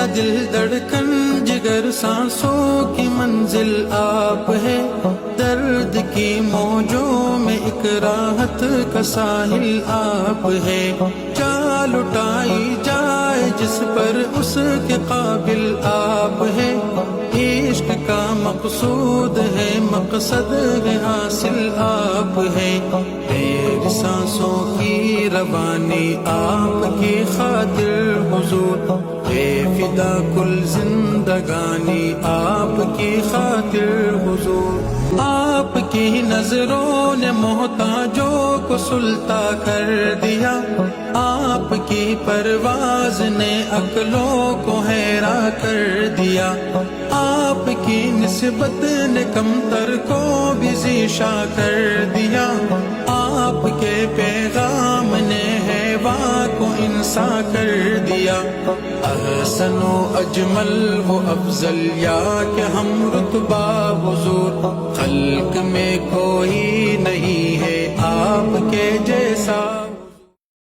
میرا دل دھڑکن جگر سانسوں کی منزل آپ ہے، درد کی موجوں میں ایک راحت کا ساحل آپ ہے، چال اٹھائی جائے جس پر اس کے قابل آپ ہے، عشق کا مقصود ہے مقصد ہے حاصل آپ ہے، میری سانسوں کی روانی آپ کی خاطر حضور، اے فدا کل زندگانی آپ کی خاطر حضور، آپ کی نظروں نے محتاجوں کو سلطا کر دیا، آپ کی پرواز نے عقلوں کو حیران کر دیا، آپ کی نسبت نے کمتر کو بھی ذیشا کر دیا، آپ کے پیغام نے حیوان کو انسان کر دیا، احسن و اجمل و افضل یا کہ ہم رتبہ حضور، خلق میں کوئی نہیں ہے